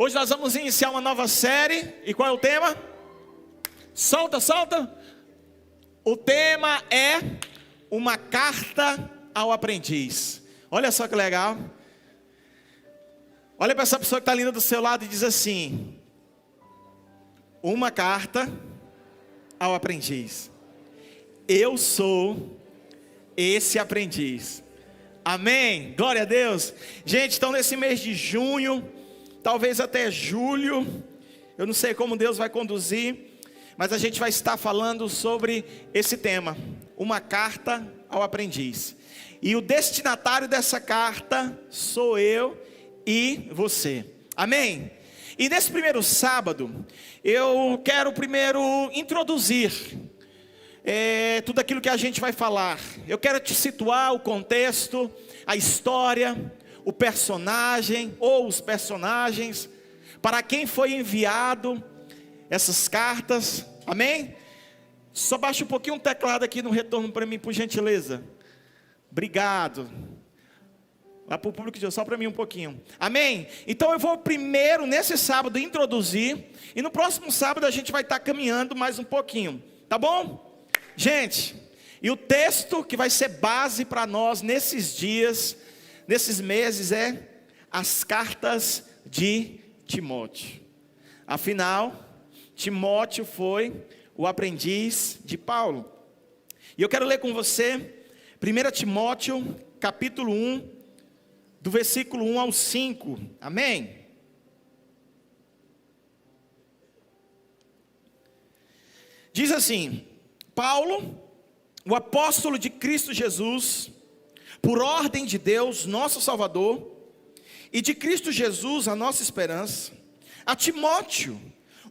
Hoje nós vamos iniciar uma nova série. E qual é o tema? Solta, solta. O tema é uma carta ao aprendiz. Olha só que legal. Olha para essa pessoa que está linda do seu lado e diz assim: uma carta ao aprendiz. Eu sou esse aprendiz. Amém? Glória a Deus. Gente, então nesse mês de junho, talvez até julho, eu não sei como Deus vai conduzir, mas a gente vai estar falando sobre esse tema, uma carta ao aprendiz. E o destinatário dessa carta sou eu e você. Amém? E nesse primeiro sábado, eu quero primeiro introduzir tudo aquilo que a gente vai falar. Eu quero te situar o contexto, a história, o personagem ou os personagens, para quem foi enviado essas cartas. Amém? Só baixa um pouquinho o teclado aqui no retorno para mim, por gentileza. Obrigado. Lá para o público de Deus, só para mim um pouquinho. Amém? Então eu vou primeiro, nesse sábado, introduzir. E no próximo sábado a gente vai estar caminhando mais um pouquinho. Tá bom? Gente, e o texto que vai ser base para nós nesses dias, nesses meses, é as cartas de Timóteo. Afinal, Timóteo foi o aprendiz de Paulo. E eu quero ler com você 1 Timóteo, capítulo 1, do versículo 1 ao 5. Amém? Diz assim: Paulo, o apóstolo de Cristo Jesus, por ordem de Deus, nosso Salvador, e de Cristo Jesus, a nossa esperança, a Timóteo,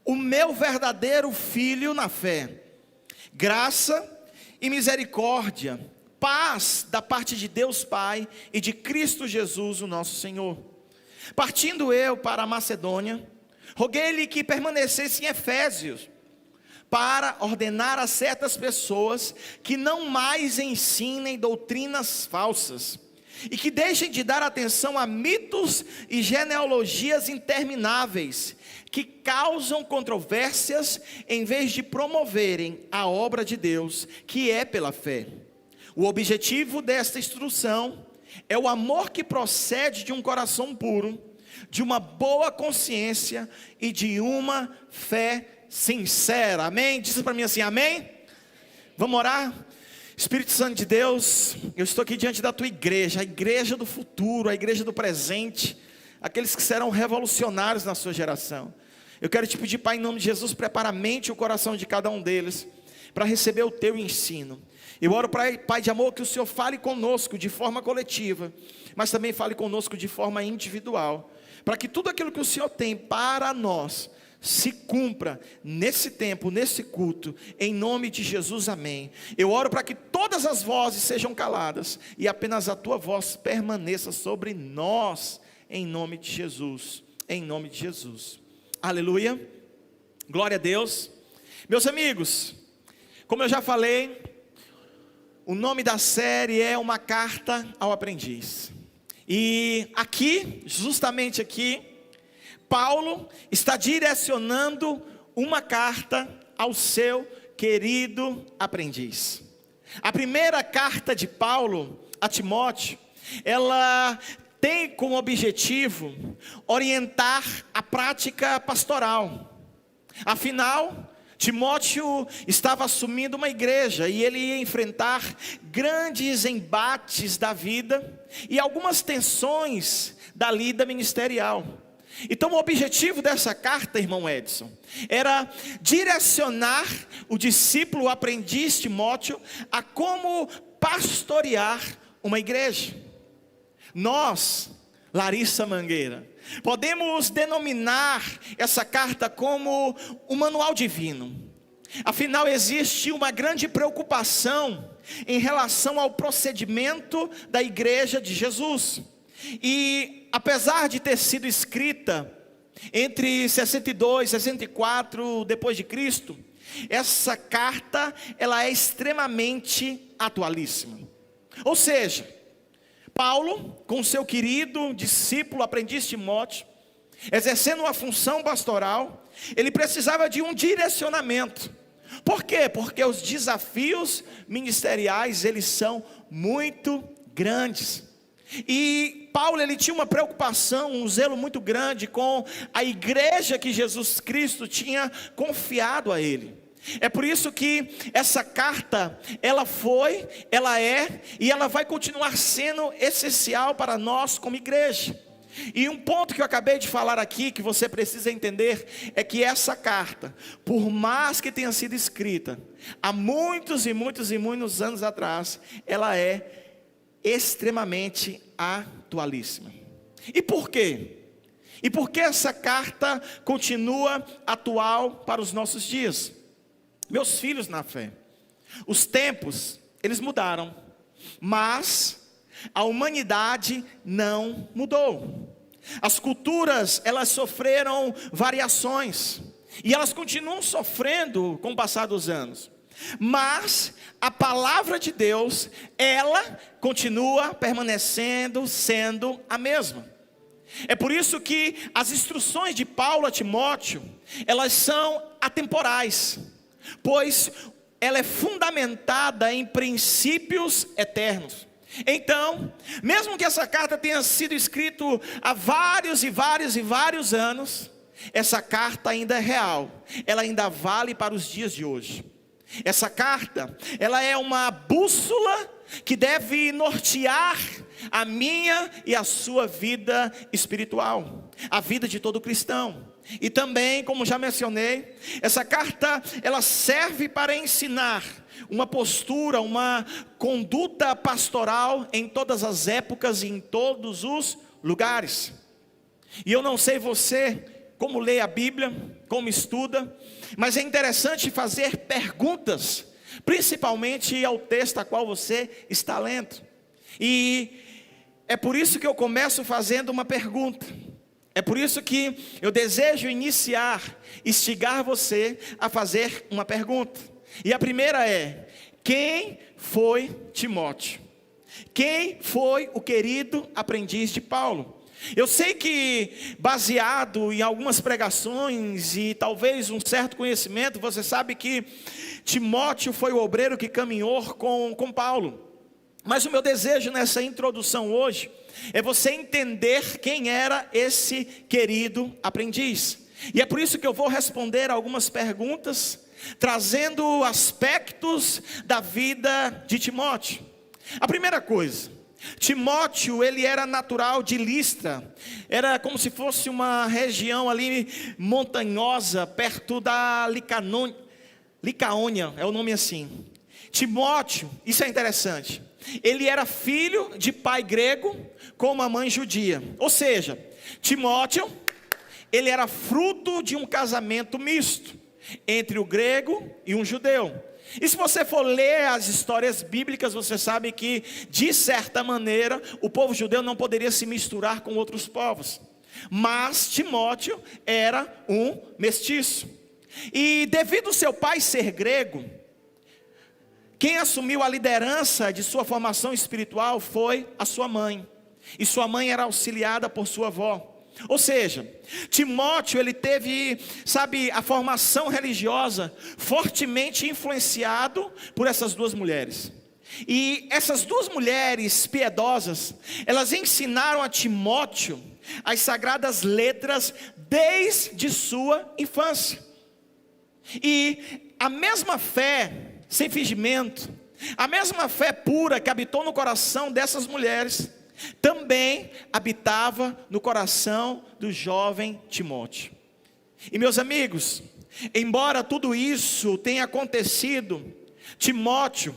o meu verdadeiro filho na fé, graça e misericórdia, paz da parte de Deus Pai e de Cristo Jesus, o nosso Senhor. Partindo eu para a Macedônia, roguei-lhe que permanecesse em Efésios, para ordenar a certas pessoas que não mais ensinem doutrinas falsas, e que deixem de dar atenção a mitos e genealogias intermináveis, que causam controvérsias, em vez de promoverem a obra de Deus, que é pela fé. O objetivo desta instrução é o amor que procede de um coração puro, de uma boa consciência e de uma fé sincera. Amém? Diz para mim assim, amém? Vamos orar? Espírito Santo de Deus, eu estou aqui diante da tua igreja, a igreja do futuro, a igreja do presente, aqueles que serão revolucionários na sua geração. Eu quero te pedir, Pai, em nome de Jesus, prepara a mente e o coração de cada um deles para receber o teu ensino. Eu oro, Pai de amor, que o Senhor fale conosco de forma coletiva, mas também fale conosco de forma individual, para que tudo aquilo que o Senhor tem para nós se cumpra nesse tempo, nesse culto, em nome de Jesus, amém. Eu oro para que todas as vozes sejam caladas e apenas a tua voz permaneça sobre nós, em nome de Jesus, em nome de Jesus. Aleluia, glória a Deus. Meus amigos, como eu já falei, o nome da série é Uma Carta ao Aprendiz. E aqui, justamente aqui, Paulo está direcionando uma carta ao seu querido aprendiz. A primeira carta de Paulo a Timóteo, ela tem como objetivo orientar a prática pastoral. Afinal, Timóteo estava assumindo uma igreja e ele ia enfrentar grandes embates da vida e algumas tensões da lida ministerial. Então o objetivo dessa carta, irmão Edson, era direcionar o discípulo, o aprendiz Timóteo, a como pastorear uma igreja. Nós, Larissa Mangueira, podemos denominar essa carta como um manual divino. Afinal, existe uma grande preocupação em relação ao procedimento da igreja de Jesus. E apesar de ter sido escrita entre 62 e 64 depois de Cristo, essa carta ela é extremamente atualíssima. Ou seja, Paulo, com seu querido discípulo, aprendiz Timóteo, exercendo uma função pastoral, ele precisava de um direcionamento. Por quê? Porque os desafios ministeriais, eles são muito grandes. E Paulo, ele tinha uma preocupação, um zelo muito grande com a igreja que Jesus Cristo tinha confiado a ele. É por isso que essa carta, ela é e ela vai continuar sendo essencial para nós como igreja. E um ponto que eu acabei de falar aqui, que você precisa entender, é que essa carta, por mais que tenha sido escrita há muitos e muitos e muitos anos atrás, ela é extremamente atualíssima. E por quê? E por que essa carta continua atual para os nossos dias? Meus filhos na fé, os tempos, eles mudaram, mas a humanidade não mudou. As culturas, elas sofreram variações, e elas continuam sofrendo com o passar dos anos. Mas a palavra de Deus, ela continua permanecendo, sendo a mesma. É por isso que as instruções de Paulo a Timóteo, elas são atemporais, pois ela é fundamentada em princípios eternos. Então, mesmo que essa carta tenha sido escrita há vários anos, essa carta ainda é real, ela ainda vale para os dias de hoje. Essa carta, ela é uma bússola que deve nortear a minha e a sua vida espiritual, a vida de todo cristão. E também, como já mencionei, essa carta, ela serve para ensinar uma postura, uma conduta pastoral em todas as épocas e em todos os lugares. E eu não sei você como lê a Bíblia, como estuda, mas é interessante fazer perguntas, principalmente ao texto a qual você está lendo. E é por isso que eu começo fazendo uma pergunta. É por isso que eu desejo instigar você a fazer uma pergunta. E a primeira é: quem foi Timóteo? Quem foi o querido aprendiz de Paulo? Eu sei que, baseado em algumas pregações e talvez um certo conhecimento, você sabe que Timóteo foi o obreiro que caminhou com Paulo. Mas o meu desejo nessa introdução hoje é você entender quem era esse querido aprendiz. E é por isso que eu vou responder algumas perguntas, trazendo aspectos da vida de Timóteo. A primeira coisa: Timóteo, ele era natural de Listra, era como se fosse uma região ali montanhosa, perto da Licaônia, é o nome assim. Timóteo, isso é interessante, ele era filho de pai grego com uma mãe judia. Ou seja, Timóteo, ele era fruto de um casamento misto entre o grego e um judeu. E se você for ler as histórias bíblicas, você sabe que, de certa maneira, o povo judeu não poderia se misturar com outros povos. Mas Timóteo era um mestiço. E devido ao seu pai ser grego, quem assumiu a liderança de sua formação espiritual foi a sua mãe. E sua mãe era auxiliada por sua avó. Ou seja, Timóteo, ele teve, a formação religiosa fortemente influenciado por essas duas mulheres. E essas duas mulheres piedosas, elas ensinaram a Timóteo as sagradas letras desde sua infância. E a mesma fé, sem fingimento, a mesma fé pura que habitou no coração dessas mulheres, também habitava no coração do jovem Timóteo. E meus amigos, embora tudo isso tenha acontecido, Timóteo,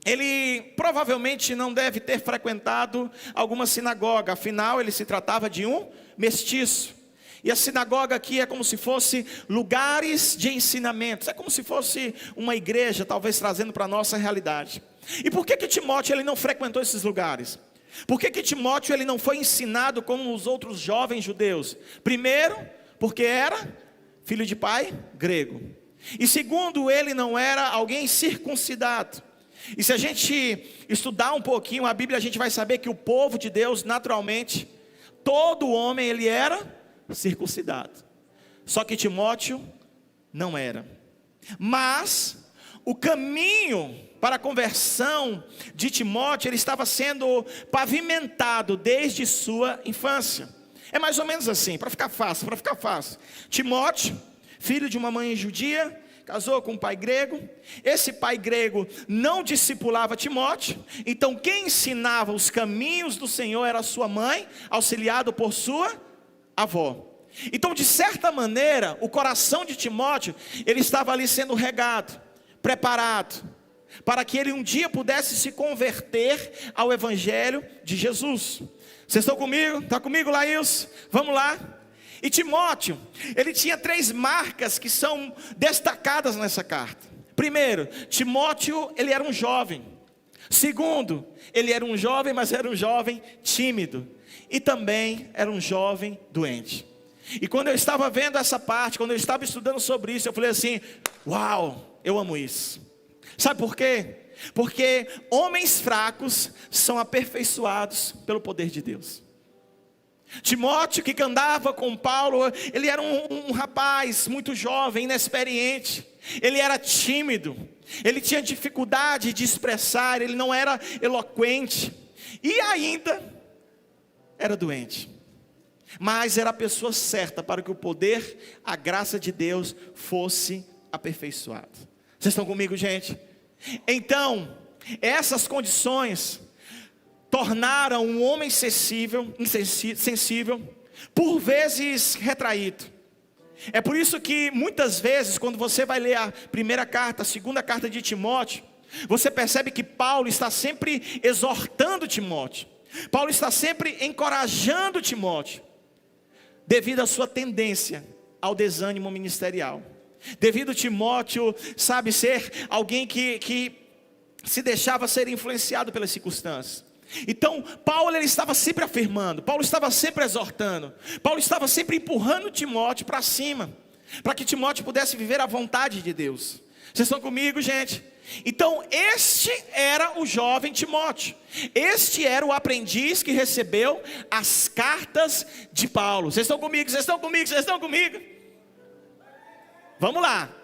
ele provavelmente não deve ter frequentado alguma sinagoga, afinal ele se tratava de um mestiço. E a sinagoga aqui é como se fosse lugares de ensinamentos, é como se fosse uma igreja, talvez trazendo para a nossa realidade. E por que Timóteo ele não frequentou esses lugares? Por que Timóteo ele não foi ensinado como os outros jovens judeus? Primeiro, porque era filho de pai grego. E segundo, ele não era alguém circuncidado. E se a gente estudar um pouquinho a Bíblia, a gente vai saber que o povo de Deus, naturalmente, todo homem ele era circuncidado. Só que Timóteo não era. Mas o caminho para a conversão de Timóteo, ele estava sendo pavimentado desde sua infância. É mais ou menos assim, para ficar fácil. Timóteo, filho de uma mãe judia, casou com um pai grego. Esse pai grego não discipulava Timóteo, então quem ensinava os caminhos do Senhor era sua mãe, auxiliado por sua avó. Então, de certa maneira, o coração de Timóteo, ele estava ali sendo regado, preparado, para que ele um dia pudesse se converter ao Evangelho de Jesus. Vocês estão comigo? Está comigo, Laís? Vamos lá. E Timóteo, ele tinha 3 marcas que são destacadas nessa carta. Primeiro, Timóteo, ele era um jovem. Segundo, ele era um jovem, mas era um jovem tímido. E também era um jovem doente. E quando eu estava vendo essa parte, quando eu estava estudando sobre isso, eu falei assim: uau, eu amo isso. Sabe por quê? Porque homens fracos são aperfeiçoados pelo poder de Deus. Timóteo, que andava com Paulo, ele era um rapaz muito jovem, inexperiente. Ele era tímido, ele tinha dificuldade de expressar, ele não era eloquente. E ainda era doente. Mas era a pessoa certa para que o poder, a graça de Deus fosse aperfeiçoado. Vocês estão comigo, gente? Então, essas condições tornaram um homem sensível, por vezes retraído. É por isso que muitas vezes, quando você vai ler a primeira carta, a segunda carta de Timóteo, você percebe que Paulo está sempre exortando Timóteo. Paulo está sempre encorajando Timóteo, devido à sua tendência ao desânimo ministerial. Devido a Timóteo, sabe, ser alguém que se deixava ser influenciado pelas circunstâncias. Então, Paulo, ele estava sempre afirmando, Paulo estava sempre exortando, Paulo estava sempre empurrando Timóteo para cima, para que Timóteo pudesse viver a vontade de Deus. Vocês estão comigo, gente? Então, este era o jovem Timóteo, este era o aprendiz que recebeu as cartas de Paulo. Vocês estão comigo? Vocês estão comigo? Vocês estão comigo? Vamos lá.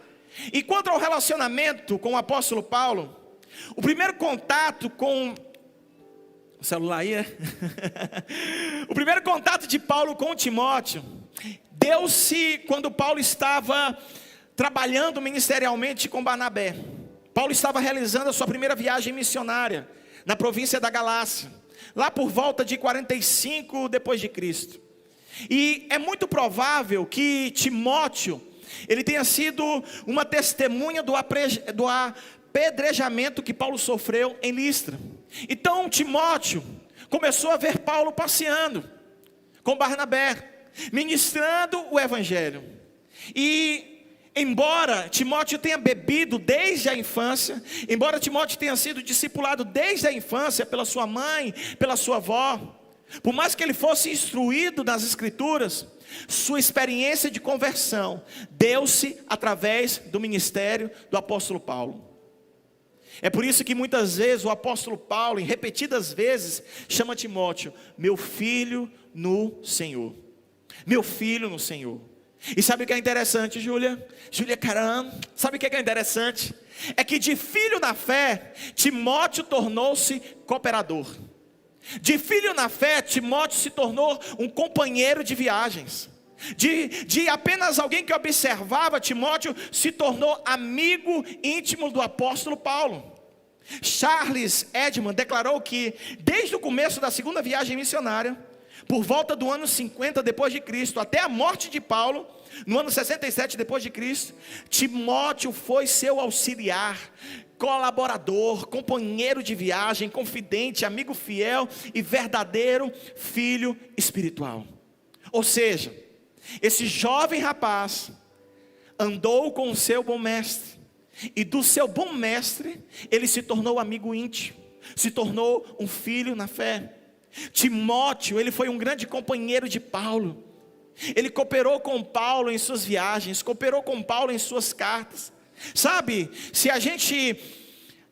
E quanto ao relacionamento com o apóstolo Paulo, o primeiro contato com o celular aí, o primeiro contato de Paulo com Timóteo deu-se quando Paulo estava trabalhando ministerialmente com Barnabé. Paulo estava realizando a sua primeira viagem missionária na província da Galácia, lá por volta de 45 depois de Cristo. E é muito provável que Timóteo, ele tenha sido uma testemunha do apedrejamento que Paulo sofreu em Listra. Então Timóteo começou a ver Paulo passeando com Barnabé, ministrando o Evangelho. E embora Timóteo tenha bebido desde a infância, embora Timóteo tenha sido discipulado desde a infância pela sua mãe, pela sua avó, por mais que ele fosse instruído nas Escrituras, sua experiência de conversão deu-se através do ministério do apóstolo Paulo. É por isso que muitas vezes o apóstolo Paulo, em repetidas vezes, chama Timóteo, meu filho no Senhor. Meu filho no Senhor. E sabe o que é interessante, Júlia? Júlia, caramba, sabe o que é interessante? É que de filho na fé, Timóteo tornou-se cooperador. De filho na fé, Timóteo se tornou um companheiro de viagens. De apenas alguém que observava Timóteo, se tornou amigo íntimo do apóstolo Paulo. Charles Edmund declarou que desde o começo da segunda viagem missionária, por volta do ano 50 depois de Cristo, até a morte de Paulo, no ano 67 depois de Cristo, Timóteo foi seu auxiliar, colaborador, companheiro de viagem, confidente, amigo fiel e verdadeiro filho espiritual. Ou seja, esse jovem rapaz andou com o seu bom mestre, e do seu bom mestre ele se tornou amigo íntimo, se tornou um filho na fé. Timóteo, ele foi um grande companheiro de Paulo. Ele cooperou com Paulo em suas viagens, cooperou com Paulo em suas cartas. Sabe, se a gente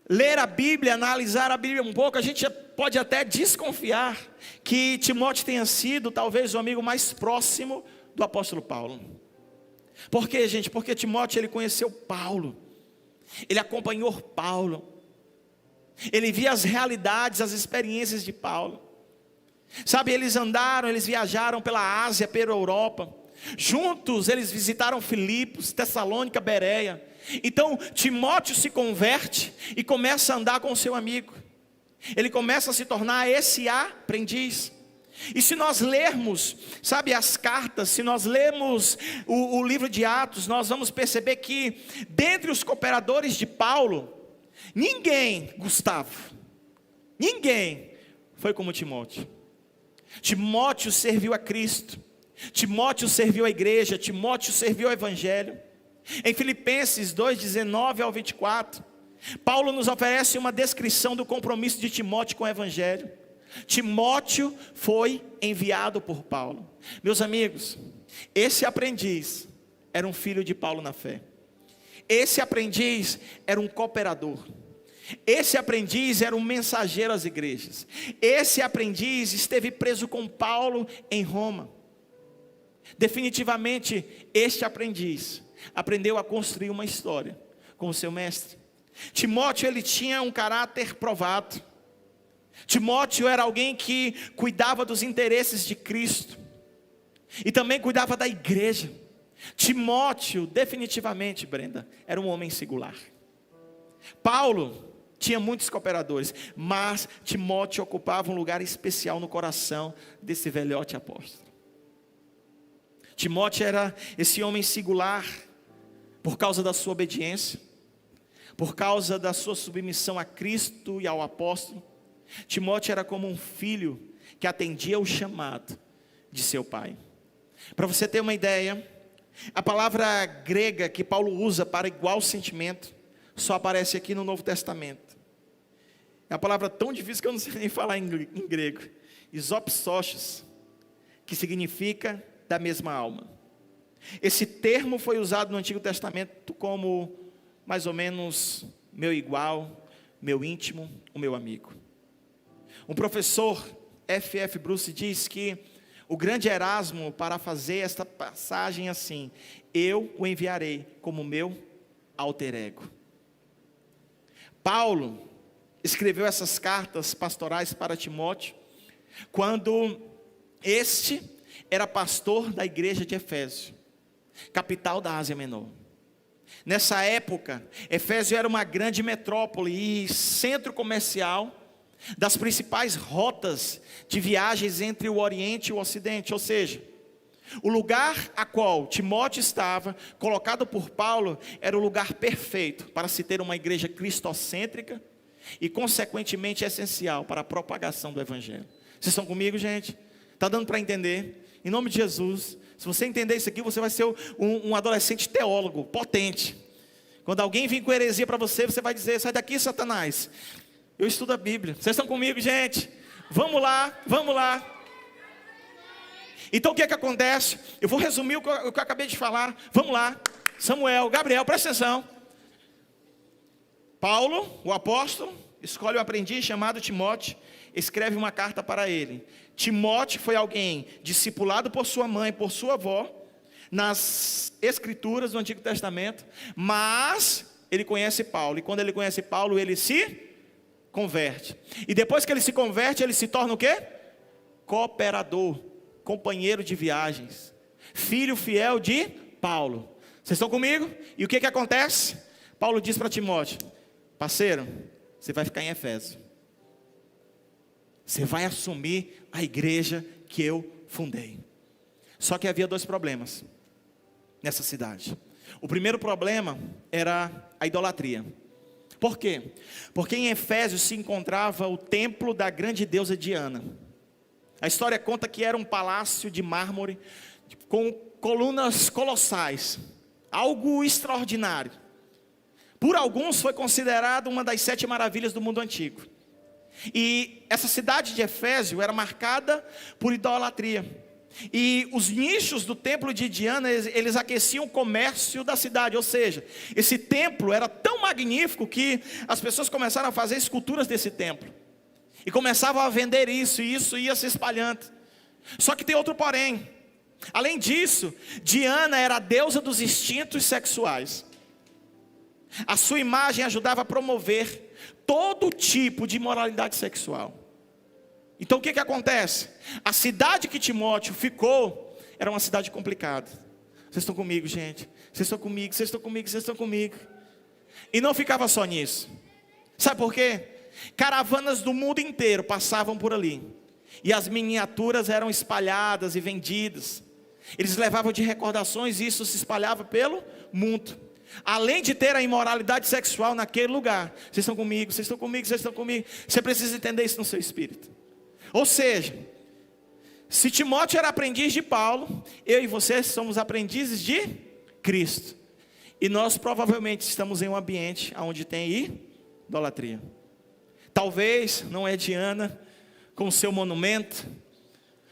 ler a Bíblia, analisar a Bíblia um pouco, a gente pode até desconfiar que Timóteo tenha sido talvez o amigo mais próximo do apóstolo Paulo. Por quê, gente? Porque Timóteo, ele conheceu Paulo, ele acompanhou Paulo, ele via as realidades, as experiências de Paulo. Sabe, eles andaram, eles viajaram pela Ásia, pela Europa. Juntos eles visitaram Filipos, Tessalônica, Bereia. Então Timóteo se converte e começa a andar com o seu amigo. Ele começa a se tornar esse aprendiz. E se nós lermos, sabe, as cartas, se nós lermos o livro de Atos, nós vamos perceber que dentre os cooperadores de Paulo, Gustavo, ninguém foi como Timóteo. Timóteo serviu a Cristo, Timóteo serviu a igreja, Timóteo serviu ao evangelho. Em Filipenses 2:19 ao 24, Paulo nos oferece uma descrição do compromisso de Timóteo com o evangelho. Timóteo foi enviado por Paulo. Meus amigos, esse aprendiz era um filho de Paulo na fé. Esse aprendiz era um cooperador. Esse aprendiz era um mensageiro às igrejas. Esse aprendiz esteve preso com Paulo em Roma. Definitivamente, este aprendiz aprendeu a construir uma história com o seu mestre. Timóteo, ele tinha um caráter provado. Timóteo era alguém que cuidava dos interesses de Cristo e também cuidava da igreja. Timóteo, definitivamente, Brenda, era um homem singular. Paulo tinha muitos cooperadores, mas Timóteo ocupava um lugar especial no coração desse velhote apóstolo. Timóteo era esse homem singular por causa da sua obediência, por causa da sua submissão a Cristo e ao apóstolo. Timóteo era como um filho que atendia o chamado de seu pai. Para você ter uma ideia, a palavra grega que Paulo usa para igual sentimento só aparece aqui no Novo Testamento. É uma palavra tão difícil que eu não sei nem falar em grego. Isopsochos, que significa da mesma alma. Esse termo foi usado no Antigo Testamento como mais ou menos meu igual, meu íntimo, o meu amigo. Um professor, F.F. Bruce, diz que o grande Erasmo, para fazer esta passagem assim: eu o enviarei como meu alter ego. Paulo escreveu essas cartas pastorais para Timóteo quando este era pastor da igreja de Éfeso, capital da Ásia Menor. Nessa época, Éfeso era uma grande metrópole e centro comercial das principais rotas de viagens entre o Oriente e o Ocidente. Ou seja, o lugar a qual Timóteo estava, colocado por Paulo, era o lugar perfeito para se ter uma igreja cristocêntrica e consequentemente essencial para a propagação do evangelho. Vocês estão comigo, gente? Está dando para entender? Em nome de Jesus, se você entender isso aqui, você vai ser um adolescente teólogo, potente. Quando alguém vir com heresia para você, você vai dizer: sai daqui, Satanás. Eu estudo a Bíblia. Vocês estão comigo, gente? Vamos lá, vamos lá. Então o que é que acontece? Eu vou resumir o que eu acabei de falar. Vamos lá. Samuel, Gabriel, presta atenção. Paulo, o apóstolo, escolhe um aprendiz chamado Timóteo, escreve uma carta para ele. Timóteo foi alguém discipulado por sua mãe, por sua avó, nas escrituras do Antigo Testamento, mas ele conhece Paulo, e quando ele conhece Paulo, ele se converte. E depois que ele se converte, ele se torna o quê? Cooperador, companheiro de viagens, filho fiel de Paulo. Vocês estão comigo? E o que acontece? Paulo diz para Timóteo: parceiro, você vai ficar em Éfeso. Você vai assumir a igreja que eu fundei. Só que havia dois problemas nessa cidade. O primeiro problema era a idolatria. Por quê? Porque em Éfeso se encontrava o templo da grande deusa Diana. A história conta que era um palácio de mármore com colunas colossais, algo extraordinário. Por alguns foi considerado uma das 7 maravilhas do mundo antigo. E essa cidade de Éfeso era marcada por idolatria. E os nichos do templo de Diana, eles aqueciam o comércio da cidade. Ou seja, esse templo era tão magnífico que as pessoas começaram a fazer esculturas desse templo. E começavam a vender isso, e isso ia se espalhando. Só que tem outro porém. Além disso, Diana era a deusa dos instintos sexuais. A sua imagem ajudava a promover todo tipo de imoralidade sexual. Então o que acontece? A cidade que Timóteo ficou era uma cidade complicada. Vocês estão comigo, gente? Vocês estão comigo, vocês estão comigo, vocês estão comigo. E não ficava só nisso. Sabe por quê? Caravanas do mundo inteiro passavam por ali. E as miniaturas eram espalhadas e vendidas. Eles levavam de recordações e isso se espalhava pelo mundo. Além de ter a imoralidade sexual naquele lugar. Vocês estão comigo, vocês estão comigo, vocês estão comigo. Você precisa entender isso no seu espírito. Ou seja, se Timóteo era aprendiz de Paulo, eu e você somos aprendizes de Cristo. E nós provavelmente estamos em um ambiente onde tem idolatria. Talvez não é Diana com o seu monumento,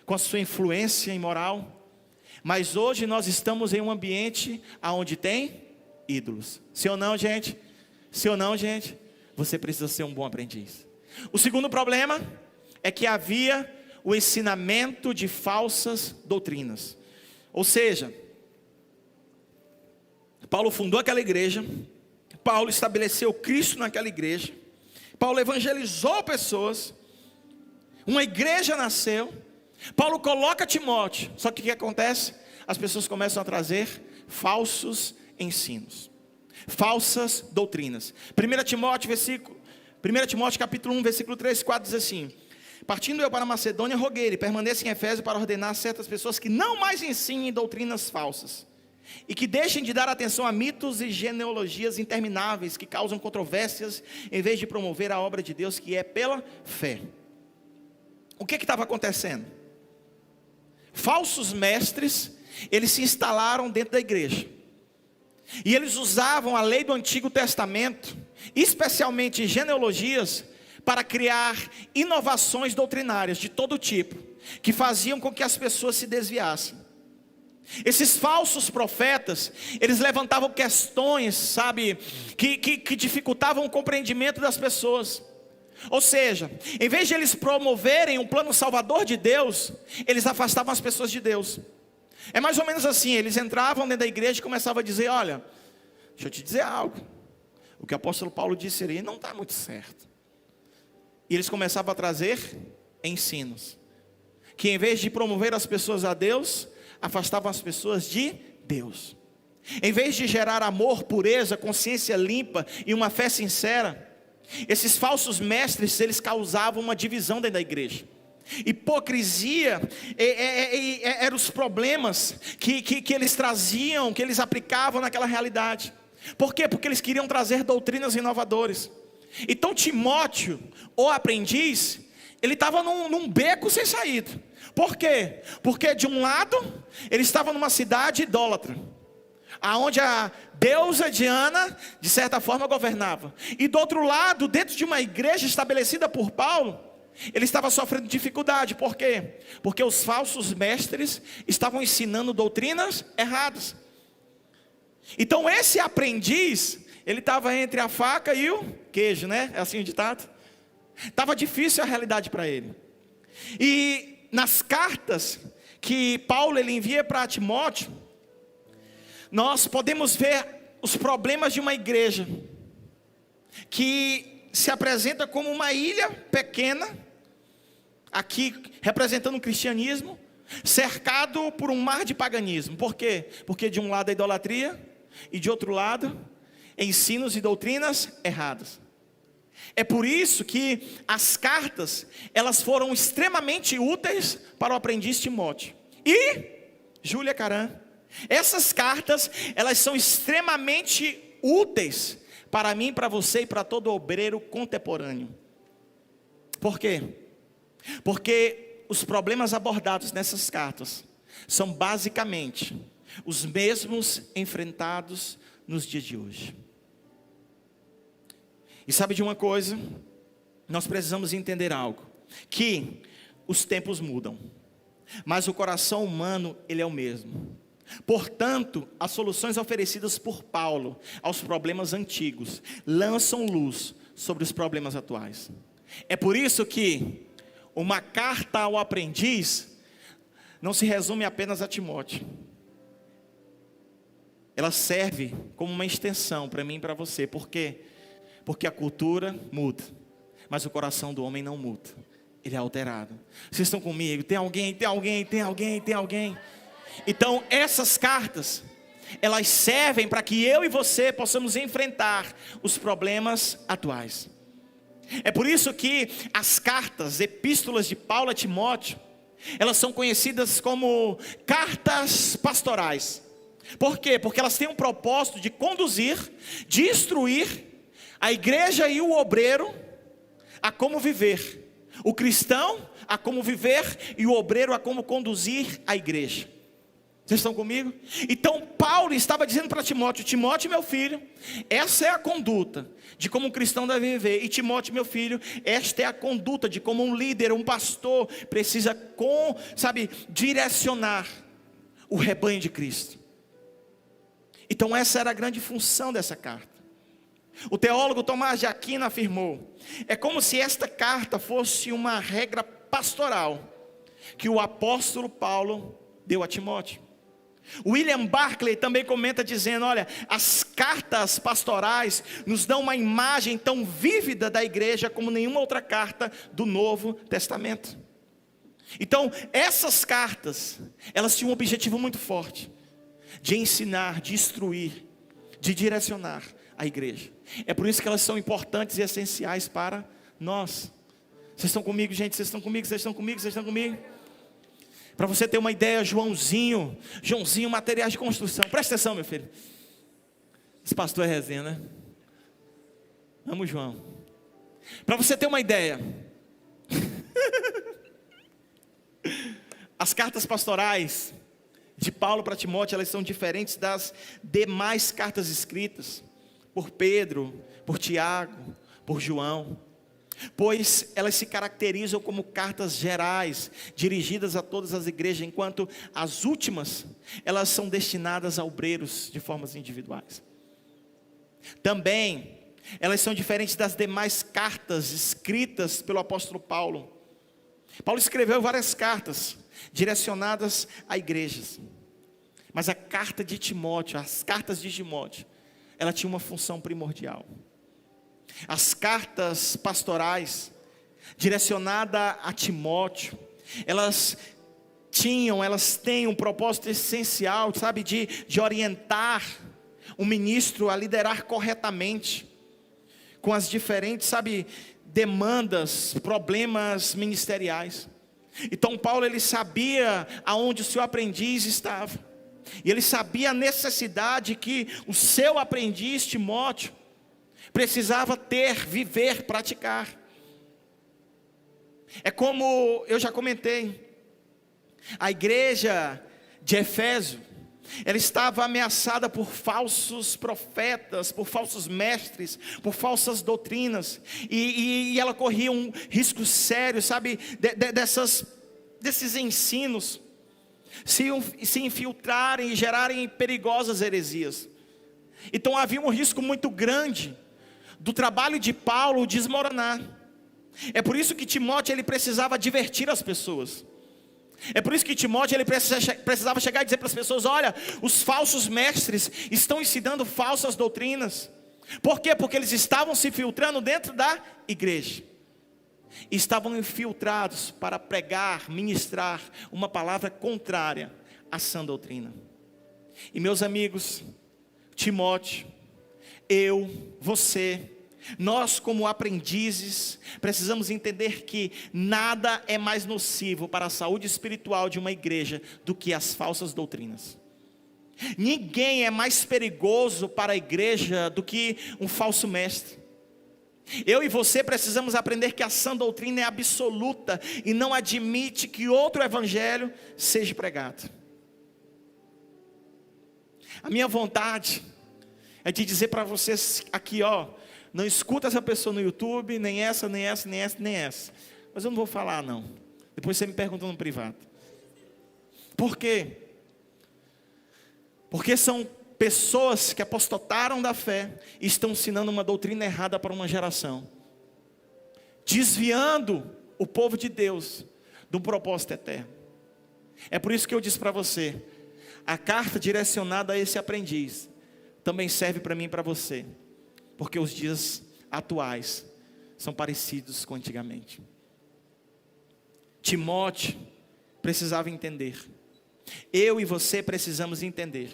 com a sua influência imoral, mas hoje nós estamos em um ambiente onde tem ídolos. Sim ou não, gente? Sim ou não, gente? Você precisa ser um bom aprendiz. O segundo problema é que havia o ensinamento de falsas doutrinas. Ou seja, Paulo fundou aquela igreja, Paulo estabeleceu Cristo naquela igreja, Paulo evangelizou pessoas, uma igreja nasceu, Paulo coloca Timóteo, só que o que acontece? As pessoas começam a trazer falsos ensinos, falsas doutrinas. 1 Timóteo capítulo 1, versículo 3 e 4 diz assim: partindo eu para Macedônia, roguei-lhe, permaneça em Éfeso para ordenar certas pessoas que não mais ensinem doutrinas falsas, e que deixem de dar atenção a mitos e genealogias intermináveis, que causam controvérsias, em vez de promover a obra de Deus, que é pela fé. O que estava acontecendo? Falsos mestres, eles se instalaram dentro da igreja, e eles usavam a lei do Antigo Testamento, especialmente genealogias, para criar inovações doutrinárias de todo tipo, que faziam com que as pessoas se desviassem. Esses falsos profetas, eles levantavam questões, sabe, que dificultavam o compreendimento das pessoas. Ou seja, em vez de eles promoverem um plano salvador de Deus, eles afastavam as pessoas de Deus. É mais ou menos assim, eles entravam dentro da igreja e começavam a dizer: olha, deixa eu te dizer algo, o que o apóstolo Paulo disse ali não está muito certo. E eles começavam a trazer ensinos, que em vez de promover as pessoas a Deus, afastavam as pessoas de Deus. Em vez de gerar amor, pureza, consciência limpa e uma fé sincera, esses falsos mestres, eles causavam uma divisão dentro da igreja. Hipocrisia eram os problemas que eles traziam, que eles aplicavam naquela realidade. Por quê? Porque eles queriam trazer doutrinas inovadoras. Então Timóteo, o aprendiz, ele estava num beco sem saída. Por quê? Porque de um lado, ele estava numa cidade idólatra, aonde a deusa Diana, de certa forma, governava. E do outro lado, dentro de uma igreja estabelecida por Paulo, ele estava sofrendo dificuldade. Por quê? Porque os falsos mestres estavam ensinando doutrinas erradas. Então esse aprendiz, ele estava entre a faca e o queijo, né? É assim o ditado? Estava difícil a realidade para ele. E nas cartas que Paulo ele envia para Timóteo, nós podemos ver os problemas de uma igreja que se apresenta como uma ilha pequena, aqui representando o cristianismo, cercado por um mar de paganismo. Por quê? Porque de um lado a idolatria e de outro lado ensinos e doutrinas erradas. É por isso que as cartas, elas foram extremamente úteis para o aprendiz Timóteo. E, Júlia Caran, essas cartas, elas são extremamente úteis para mim, para você e para todo obreiro contemporâneo. Por quê? Porque os problemas abordados nessas cartas são basicamente os mesmos enfrentados nos dias de hoje. E sabe de uma coisa? Nós precisamos entender algo, que os tempos mudam, mas o coração humano, ele é o mesmo. Portanto, as soluções oferecidas por Paulo aos problemas antigos lançam luz sobre os problemas atuais. É por isso que uma carta ao aprendiz não se resume apenas a Timóteo. Ela serve como uma extensão para mim e para você. Por quê? Porque a cultura muda, mas o coração do homem não muda. Ele é alterado. Vocês estão comigo? Tem alguém? Então essas cartas, elas servem para que eu e você possamos enfrentar os problemas atuais. É por isso que as cartas, epístolas de Paulo a Timóteo, elas são conhecidas como cartas pastorais. Por quê? Porque elas têm um propósito de conduzir, de instruir a igreja e o obreiro a como viver. O cristão a como viver e o obreiro a como conduzir a igreja. Vocês estão comigo? Então Paulo estava dizendo para Timóteo: Timóteo, meu filho, essa é a conduta de como um cristão deve viver. E Timóteo, meu filho, esta é a conduta de como um líder, um pastor precisa direcionar o rebanho de Cristo. Então essa era a grande função dessa carta. O teólogo Tomás de Aquino afirmou: é como se esta carta fosse uma regra pastoral que o apóstolo Paulo deu a Timóteo. William Barclay também comenta dizendo: olha, as cartas pastorais nos dão uma imagem tão vívida da igreja como nenhuma outra carta do Novo Testamento. Então essas cartas, elas tinham um objetivo muito forte: de ensinar, de instruir, de direcionar a igreja. É por isso que elas são importantes e essenciais para nós. Vocês estão comigo, gente? Vocês estão comigo? Para você ter uma ideia, Joãozinho, materiais de construção. Presta atenção, meu filho. Esse pastor é resenha, né? Amo o João. Para você ter uma ideia, as cartas pastorais de Paulo para Timóteo, elas são diferentes das demais cartas escritas por Pedro, por Tiago, por João, pois elas se caracterizam como cartas gerais, dirigidas a todas as igrejas, enquanto as últimas, elas são destinadas a obreiros de formas individuais. Também, elas são diferentes das demais cartas escritas pelo apóstolo Paulo. Paulo escreveu várias cartas direcionadas a igrejas, mas a carta de Timóteo, as cartas de Timóteo, ela tinha uma função primordial. As cartas pastorais direcionadas a Timóteo, elas têm um propósito essencial, de orientar o ministro a liderar corretamente com as diferentes, demandas, problemas ministeriais. Então Paulo, ele sabia aonde o seu aprendiz estava. E ele sabia a necessidade que o seu aprendiz Timóteo precisava ter, viver, praticar. É como eu já comentei, a igreja de Éfeso, ela estava ameaçada por falsos profetas, por falsos mestres, por falsas doutrinas, e ela corria um risco sério, desses ensinos se infiltrarem e gerarem perigosas heresias. Então havia um risco muito grande do trabalho de Paulo desmoronar. É por isso que Timóteo, ele precisava advertir as pessoas. É por isso que Timóteo, ele precisava chegar e dizer para as pessoas: olha, os falsos mestres estão ensinando falsas doutrinas. Por quê? Porque eles estavam se filtrando dentro da igreja. Estavam infiltrados para pregar, ministrar uma palavra contrária à sã doutrina. E meus amigos, Timóteo, eu, você, nós como aprendizes, precisamos entender que nada é mais nocivo para a saúde espiritual de uma igreja do que as falsas doutrinas. Ninguém é mais perigoso para a igreja do que um falso mestre. Eu e você precisamos aprender que a sã doutrina é absoluta e não admite que outro evangelho seja pregado. A minha vontade é de dizer para vocês aqui, não escuta essa pessoa no YouTube, nem essa. Mas eu não vou falar não. Depois você me pergunta no privado. Por quê? Porque são pessoas que apostaram da fé e estão ensinando uma doutrina errada para uma geração, desviando o povo de Deus do propósito eterno. É por isso que eu disse para você, a carta direcionada a esse aprendiz também serve para mim e para você, porque os dias atuais são parecidos com antigamente. Timóteo precisava entender, eu e você precisamos entender,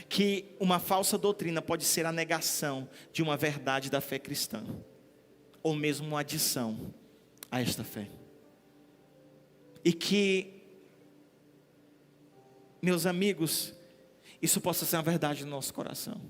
que uma falsa doutrina pode ser a negação de uma verdade da fé cristã, ou mesmo uma adição a esta fé. E que, meus amigos, isso possa ser uma verdade no nosso coração.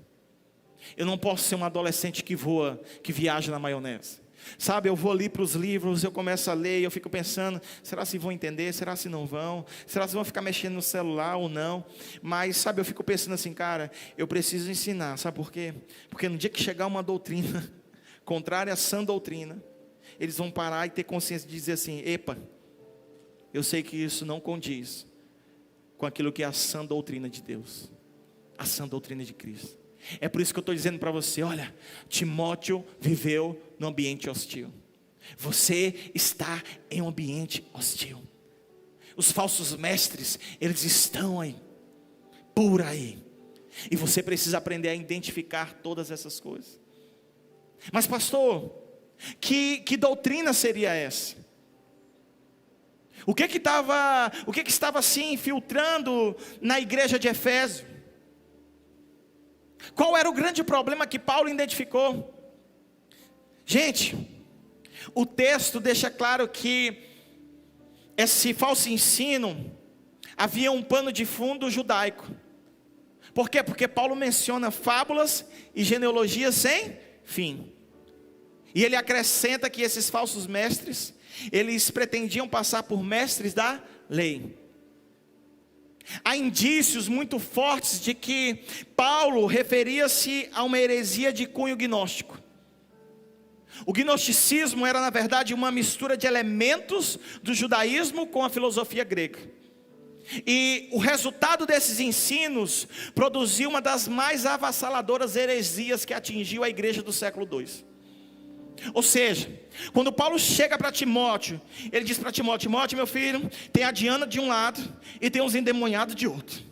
Eu não posso ser um adolescente que voa, que viaja na maionese. Sabe, eu vou ali para os livros, eu começo a ler, eu fico pensando, será se vão entender, será se não vão? Será se vão ficar mexendo no celular ou não? Mas, sabe, eu fico pensando assim, cara, eu preciso ensinar, sabe por quê? Porque no dia que chegar uma doutrina contrária à sã doutrina, eles vão parar e ter consciência de dizer assim, epa, eu sei que isso não condiz com aquilo que é a sã doutrina de Deus, a sã doutrina de Cristo. É por isso que eu estou dizendo para você, olha, Timóteo viveu no ambiente hostil. Você está em um ambiente hostil. Os falsos mestres, eles estão aí, por aí. E você precisa aprender a identificar todas essas coisas. Mas pastor, que doutrina seria essa? O que estava assim infiltrando na igreja de Efésio? Qual era o grande problema que Paulo identificou? Gente, o texto deixa claro que esse falso ensino havia um pano de fundo judaico. Por quê? Porque Paulo menciona fábulas e genealogias sem fim. E ele acrescenta que esses falsos mestres, eles pretendiam passar por mestres da lei. Há indícios muito fortes de que Paulo referia-se a uma heresia de cunho gnóstico. O gnosticismo era, na verdade, uma mistura de elementos do judaísmo com a filosofia grega. E o resultado desses ensinos produziu uma das mais avassaladoras heresias que atingiu a igreja do século II. Ou seja, quando Paulo chega para Timóteo, ele diz para Timóteo, Timóteo, meu filho, tem a Diana de um lado e tem os endemoniados de outro.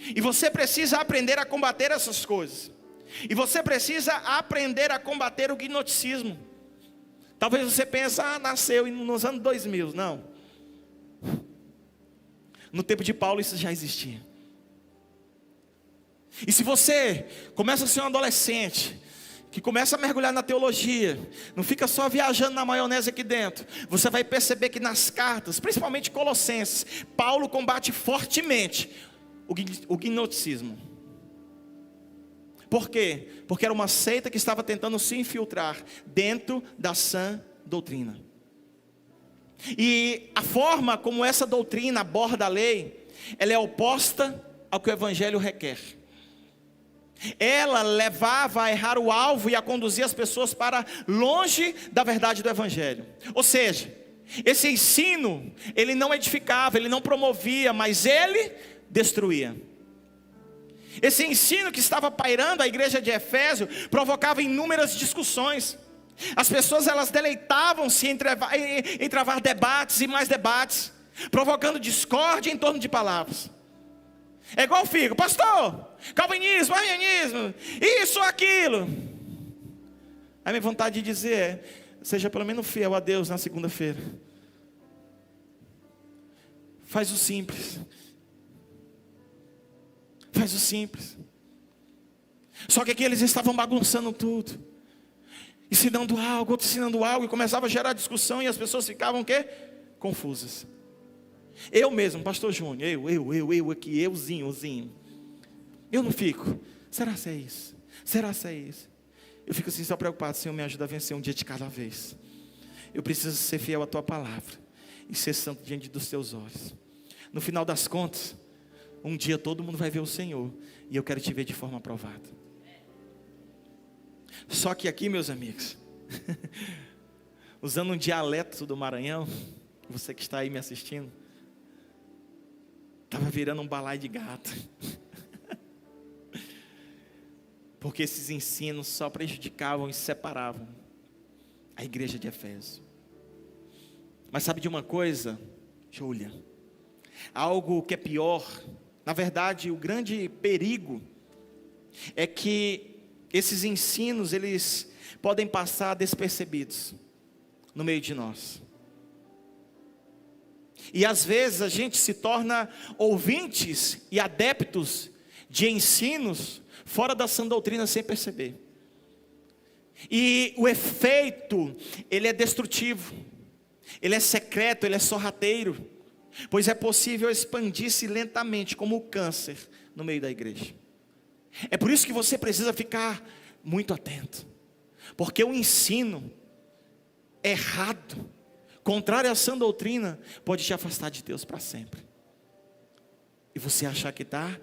E você precisa aprender a combater essas coisas. E você precisa aprender a combater o gnosticismo. Talvez você pense, nasceu nos anos 2000. Não. No tempo de Paulo isso já existia. E se você começa a ser um adolescente, que começa a mergulhar na teologia, não fica só viajando na maionese aqui dentro, você vai perceber que nas cartas, principalmente Colossenses, Paulo combate fortemente o gnosticismo. Por quê? Porque era uma seita que estava tentando se infiltrar dentro da sã doutrina. E a forma como essa doutrina aborda a lei, ela é oposta ao que o evangelho requer. Ela levava a errar o alvo e a conduzir as pessoas para longe da verdade do evangelho. Ou seja, esse ensino, ele não edificava, ele não promovia, mas ele destruía. Esse ensino que estava pairando a igreja de Efésio provocava inúmeras discussões. As pessoas, elas deleitavam-se em travar debates e mais debates, provocando discórdia em torno de palavras. É igual fica, pastor, calvinismo, arianismo, isso ou aquilo. A minha vontade de dizer é, seja pelo menos fiel a Deus na segunda-feira. Faz o simples. Faz o simples. Só que aqui eles estavam bagunçando tudo, ensinando algo, outro ensinando algo, e começava a gerar discussão, e as pessoas ficavam o quê? Confusas. Eu mesmo, pastor Júnior, eu aqui, euzinho. Eu não fico, será se é isso? Será se é isso? Eu fico assim só preocupado, Senhor, me ajuda a vencer um dia de cada vez. Eu preciso ser fiel à tua palavra e ser santo diante dos teus olhos. No final das contas, um dia todo mundo vai ver o Senhor, e eu quero te ver de forma aprovada. Só que aqui, meus amigos, usando um dialeto do Maranhão, você que está aí me assistindo, estava virando um balaio de gato. Porque esses ensinos só prejudicavam e separavam a igreja de Efésio. Mas sabe de uma coisa, Júlia? algo que é pior. Na verdade, o grande perigo é que esses ensinos, eles podem passar despercebidos no meio de nós. E às vezes a gente se torna ouvintes e adeptos de ensinos fora da sã doutrina sem perceber. E o efeito, ele é destrutivo, ele é secreto, ele é sorrateiro, pois é possível expandir-se lentamente como o câncer no meio da igreja. É por isso que você precisa ficar muito atento, porque o ensino errado, contrário à sã doutrina, pode te afastar de Deus para sempre, e você achar que está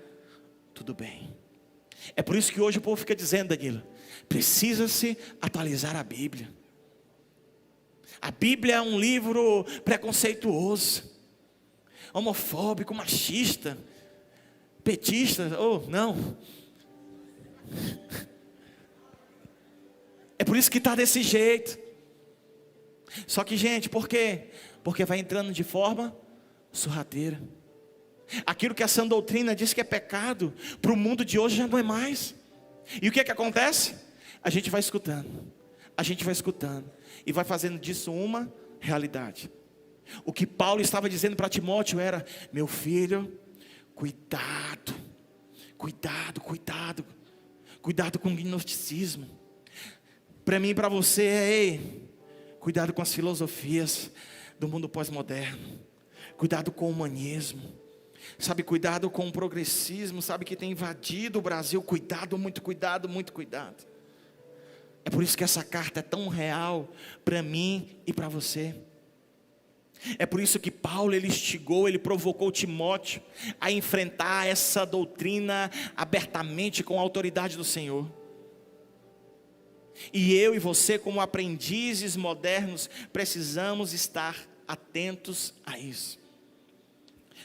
tudo bem. É por isso que hoje o povo fica dizendo, Danilo, precisa-se atualizar a Bíblia. A Bíblia é um livro preconceituoso, homofóbico, machista, petista. Não. É por isso que está desse jeito. Só que, gente, por quê? Porque vai entrando de forma sorrateira. Aquilo que a sã doutrina diz que é pecado, para o mundo de hoje já não é mais. E o que é que acontece? A gente vai escutando, e vai fazendo disso uma realidade. O que Paulo estava dizendo para Timóteo era: meu filho, cuidado com o gnosticismo. Para mim e para você, cuidado com as filosofias do mundo pós-moderno, cuidado com o humanismo, sabe, cuidado com o progressismo, sabe, que tem invadido o Brasil. Cuidado, muito cuidado. É por isso que essa carta é tão real para mim e para você. É por isso que Paulo, ele instigou, ele provocou Timóteo a enfrentar essa doutrina abertamente com a autoridade do Senhor. E eu e você, como aprendizes modernos, precisamos estar atentos a isso.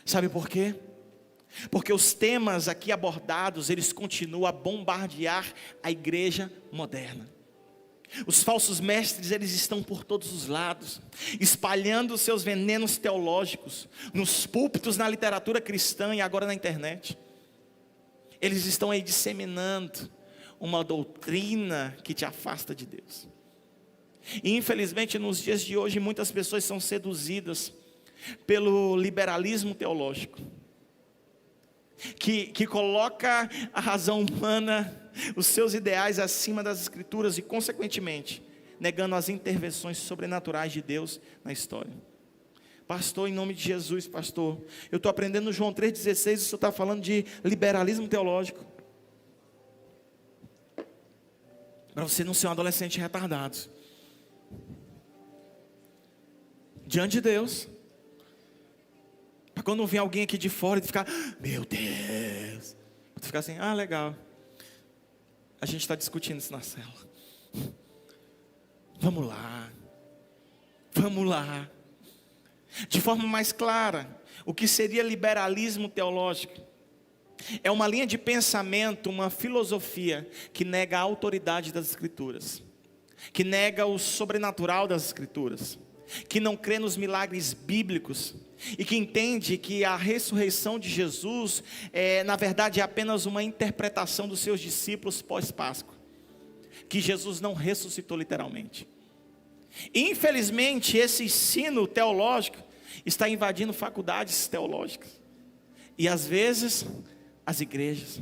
Sabe por quê? Porque os temas aqui abordados, eles continuam a bombardear a igreja moderna. Os falsos mestres, eles estão por todos os lados, espalhando os seus venenos teológicos, nos púlpitos, na literatura cristã e agora na internet. Eles estão aí disseminando uma doutrina que te afasta de Deus. E infelizmente nos dias de hoje muitas pessoas são seduzidas pelo liberalismo teológico, que coloca a razão humana, os seus ideais acima das escrituras e consequentemente negando as intervenções sobrenaturais de Deus na história. Pastor, em nome de Jesus, pastor, eu estou aprendendo no João 3,16, o senhor está falando de liberalismo teológico. Para você não ser um adolescente retardado diante de Deus. Para quando vem alguém aqui de fora e ficar: meu Deus, tu ficar assim: legal, a gente está discutindo isso na cela. Vamos lá. De forma mais clara, o que seria liberalismo teológico? É uma linha de pensamento, uma filosofia que nega a autoridade das Escrituras, que nega o sobrenatural das Escrituras, que não crê nos milagres bíblicos e que entende que a ressurreição de Jesus na verdade é apenas uma interpretação dos seus discípulos pós-Páscoa, que Jesus não ressuscitou literalmente. Infelizmente esse ensino teológico está invadindo faculdades teológicas e às vezes as igrejas.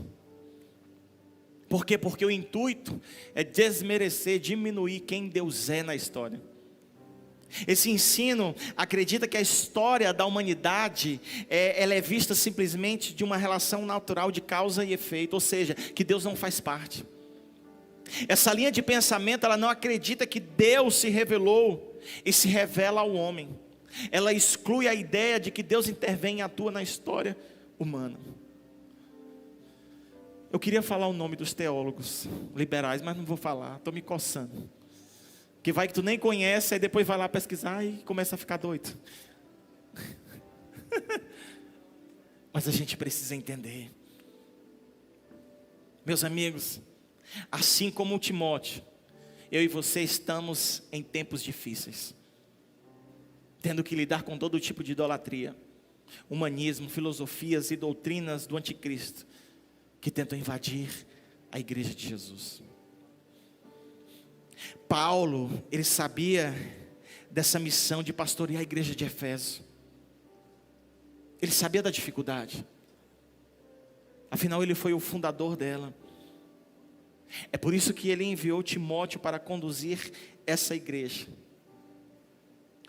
Por quê? Porque o intuito é desmerecer, diminuir quem Deus é na história. Esse ensino acredita que a história da humanidade ela é vista simplesmente de uma relação natural de causa e efeito, ou seja, que Deus não faz parte. Essa linha de pensamento, ela não acredita que Deus se revelou e se revela ao homem. Ela exclui a ideia de que Deus intervém e atua na história humana. Eu queria falar o nome dos teólogos liberais, mas não vou falar, estou me coçando. Que vai que tu nem conhece, aí depois vai lá pesquisar e começa a ficar doido. Mas a gente precisa entender. Meus amigos, assim como o Timóteo, eu e você estamos em tempos difíceis, tendo que lidar com todo tipo de idolatria, humanismo, filosofias e doutrinas do anticristo que tentam invadir a igreja de Jesus. Paulo, ele sabia dessa missão de pastorear a igreja de Éfeso. Ele sabia da dificuldade. Afinal, ele foi o fundador dela. É por isso que ele enviou Timóteo para conduzir essa igreja.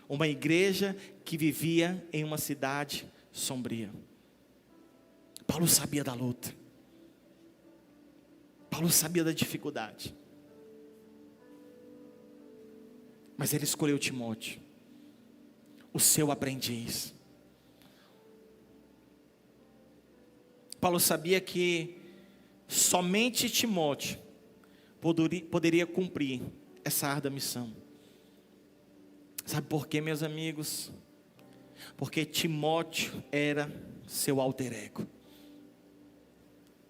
Uma igreja que vivia em uma cidade sombria. Paulo sabia da luta. Paulo sabia da dificuldade. Mas ele escolheu Timóteo, o seu aprendiz. Paulo sabia que somente Timóteo poderia cumprir essa árdua missão. Sabe por quê, meus amigos? Porque Timóteo era seu alter ego.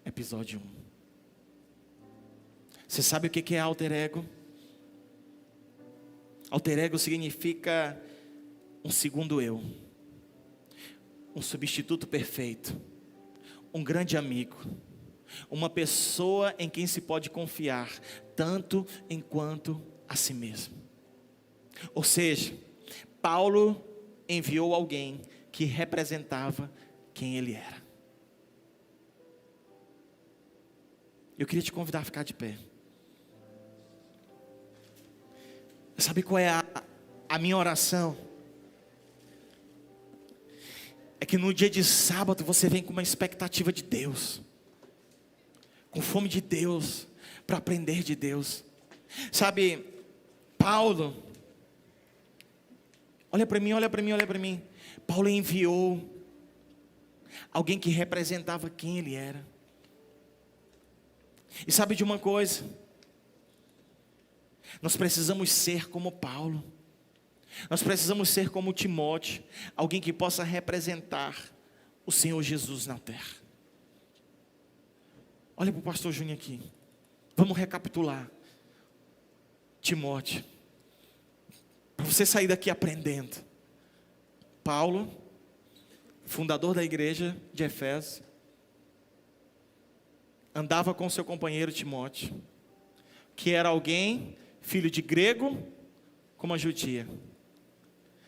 Episódio 1. Você sabe o que é alter ego? Alter ego significa um segundo eu, um substituto perfeito, um grande amigo, uma pessoa em quem se pode confiar, tanto quanto a si mesmo. Ou seja, Paulo enviou alguém que representava quem ele era. Eu queria te convidar a ficar de pé. Sabe qual é a minha oração? É que no dia de sábado você vem com uma expectativa de Deus, com fome de Deus, para aprender de Deus. Sabe, Paulo, olha para mim, olha para mim, olha para mim. Paulo enviou alguém que representava quem ele era. E sabe de uma coisa? Nós precisamos ser como Paulo. Nós precisamos ser como Timóteo, alguém que possa representar o Senhor Jesus na terra. Olha para o pastor Júnior aqui. Vamos recapitular. Timóteo, para você sair daqui aprendendo. Paulo, fundador da igreja de Éfeso, andava com seu companheiro Timóteo, que era alguém, filho de grego, como a judia.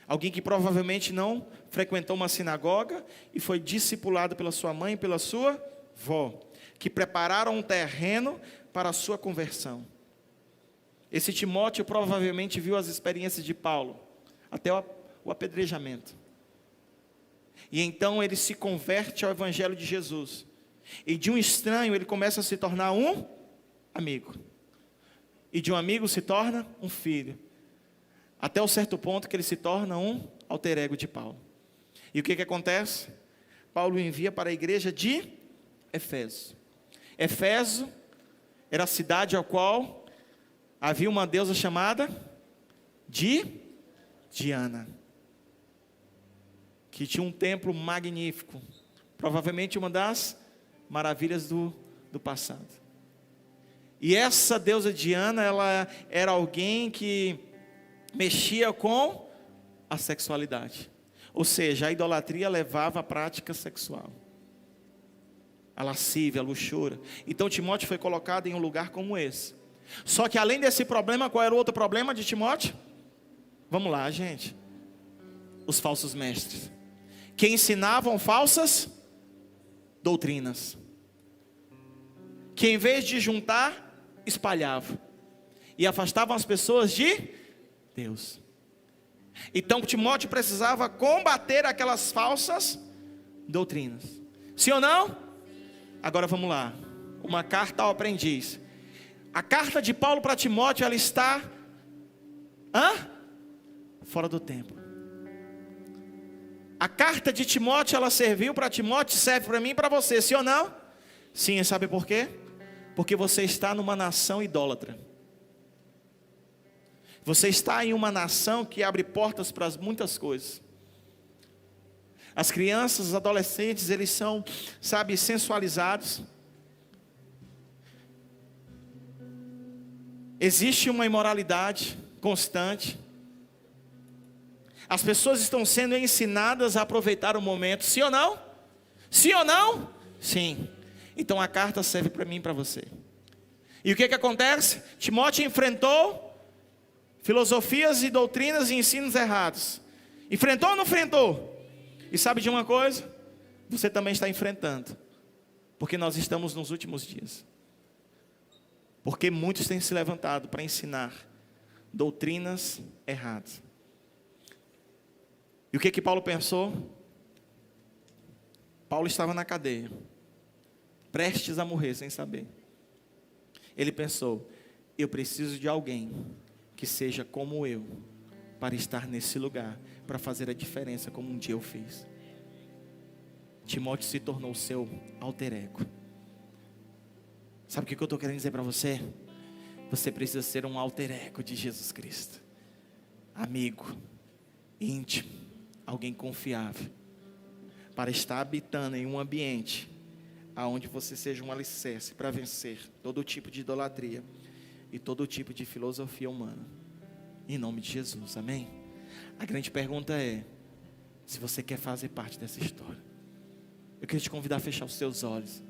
Alguém que provavelmente não frequentou uma sinagoga e foi discipulado pela sua mãe e pela sua avó, que prepararam um terreno para a sua conversão. Esse Timóteo provavelmente viu as experiências de Paulo, até o apedrejamento. E então ele se converte ao evangelho de Jesus. E de um estranho ele começa a se tornar um amigo. E de um amigo se torna um filho. Até o certo ponto que ele se torna um alter ego de Paulo. E o que acontece? Paulo envia para a igreja de Éfeso. Éfeso era a cidade a qual havia uma deusa chamada Diana, que tinha um templo magnífico, provavelmente uma das maravilhas do passado. E essa deusa Diana, ela era alguém que mexia com a sexualidade. Ou seja, a idolatria levava à prática sexual, a lascívia, a luxúria. Então Timóteo foi colocado em um lugar como esse. Só que além desse problema, qual era o outro problema de Timóteo? Vamos lá, gente. Os falsos mestres, que ensinavam falsas doutrinas, que em vez de juntar, espalhavam e afastavam as pessoas de Deus. Então Timóteo precisava combater aquelas falsas doutrinas. Sim ou não? Agora vamos lá. Uma carta ao aprendiz. A carta de Paulo para Timóteo, ela está fora do tempo. A carta de Timóteo, ela serviu para Timóteo, serve para mim e para você, sim ou não? Sim, sabe por quê? Porque você está numa nação idólatra. Você está em uma nação que abre portas para muitas coisas. As crianças, os adolescentes, eles são, sensualizados. Existe uma imoralidade constante. As pessoas estão sendo ensinadas a aproveitar o momento. Sim ou não? Sim ou não? Sim. Então a carta serve para mim e para você. E o que acontece? Timóteo enfrentou filosofias e doutrinas e ensinos errados. Enfrentou ou não enfrentou? E sabe de uma coisa? Você também está enfrentando. Porque nós estamos nos últimos dias. Porque muitos têm se levantado para ensinar doutrinas erradas. E o que Paulo pensou? Paulo estava na cadeia, prestes a morrer sem saber. Ele pensou: eu preciso de alguém que seja como eu, para estar nesse lugar, para fazer a diferença como um dia eu fiz. Timóteo se tornou seu alter ego. Sabe o que eu estou querendo dizer para você? Você precisa ser um alter ego de Jesus Cristo. Amigo, íntimo, alguém confiável, para estar habitando em um ambiente aonde você seja um alicerce para vencer todo tipo de idolatria e todo tipo de filosofia humana. Em nome de Jesus, amém? A grande pergunta é: se você quer fazer parte dessa história. Eu queria te convidar a fechar os seus olhos.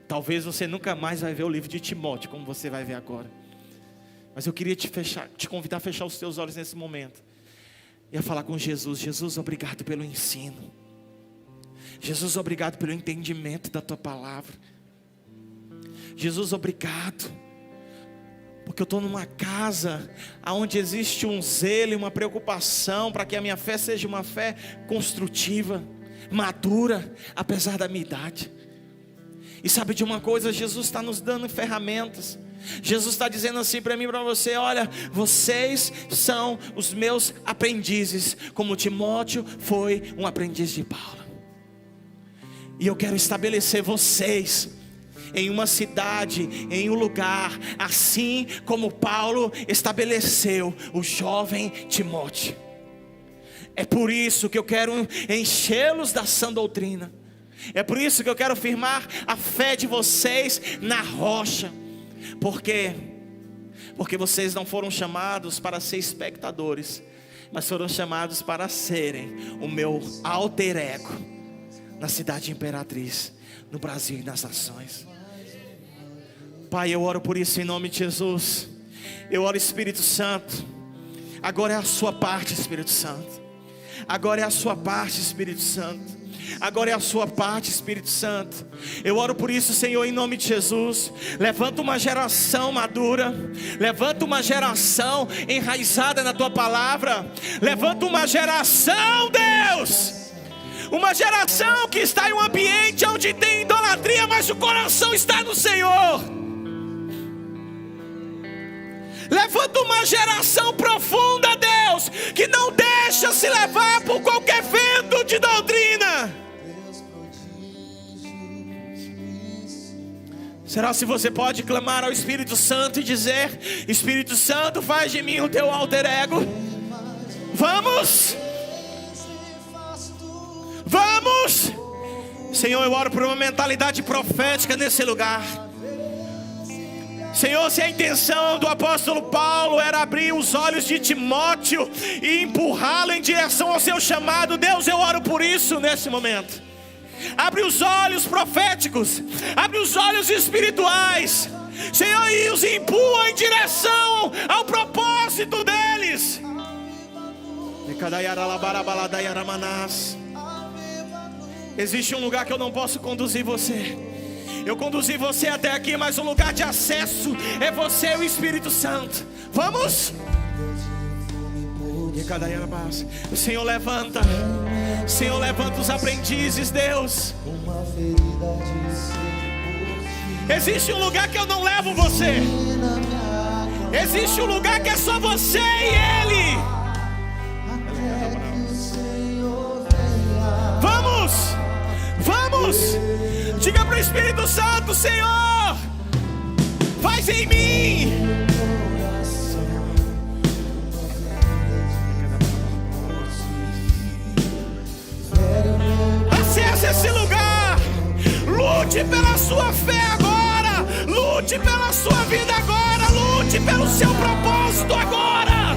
Talvez você nunca mais vai ver o livro de Timóteo como você vai ver agora. Mas eu queria te convidar a fechar os seus olhos nesse momento e a falar com Jesus. Jesus, obrigado pelo ensino. Jesus, obrigado pelo entendimento da tua palavra. Jesus, obrigado, porque eu estou numa casa onde existe um zelo e uma preocupação para que a minha fé seja uma fé construtiva, madura, apesar da minha idade. E sabe de uma coisa? Jesus está nos dando ferramentas. Jesus está dizendo assim para mim e para você: olha, vocês são os meus aprendizes, como Timóteo foi um aprendiz de Paulo. E eu quero estabelecer vocês em uma cidade, em um lugar, assim como Paulo estabeleceu o jovem Timóteo. É por isso que eu quero enchê-los da sã doutrina. É por isso que eu quero firmar a fé de vocês na rocha. Por quê? Porque vocês não foram chamados para ser espectadores, mas foram chamados para serem o meu alter ego na cidade imperatriz, no Brasil e nas nações. Pai, eu oro por isso em nome de Jesus. Eu oro, Espírito Santo. Agora é a sua parte, Espírito Santo. Agora é a sua parte, Espírito Santo. Agora é a sua parte, Espírito Santo. Eu oro por isso, Senhor, em nome de Jesus. Levanta uma geração madura. Levanta uma geração enraizada na tua palavra. Levanta uma geração, Deus, uma geração que está em um ambiente onde tem idolatria, mas o coração está no Senhor. Levanta uma geração profunda, Deus, que não deixa se levar por qualquer vento de doutrina. Será se você pode clamar ao Espírito Santo e dizer: Espírito Santo, faz de mim o teu alter ego. Vamos! Vamos! Senhor, eu oro por uma mentalidade profética nesse lugar. Senhor, se a intenção do apóstolo Paulo era abrir os olhos de Timóteo e empurrá-lo em direção ao seu chamado, Deus, eu oro por isso nesse momento. Abre os olhos proféticos, abre os olhos espirituais, Senhor, e os empurra em direção ao propósito deles. Existe um lugar que eu não posso conduzir você. Eu conduzi você até aqui, mas o lugar de acesso é você e o Espírito Santo. Vamos? Senhor, levanta. Senhor, levanta os aprendizes, Deus. Existe um lugar que eu não levo você. Existe um lugar que é só você e Ele. Vamos! Vamos! Diga para o Espírito Santo: Senhor, faz em mim. Acesse esse lugar. Lute pela sua fé agora. Lute pela sua vida agora. Lute pelo seu propósito agora.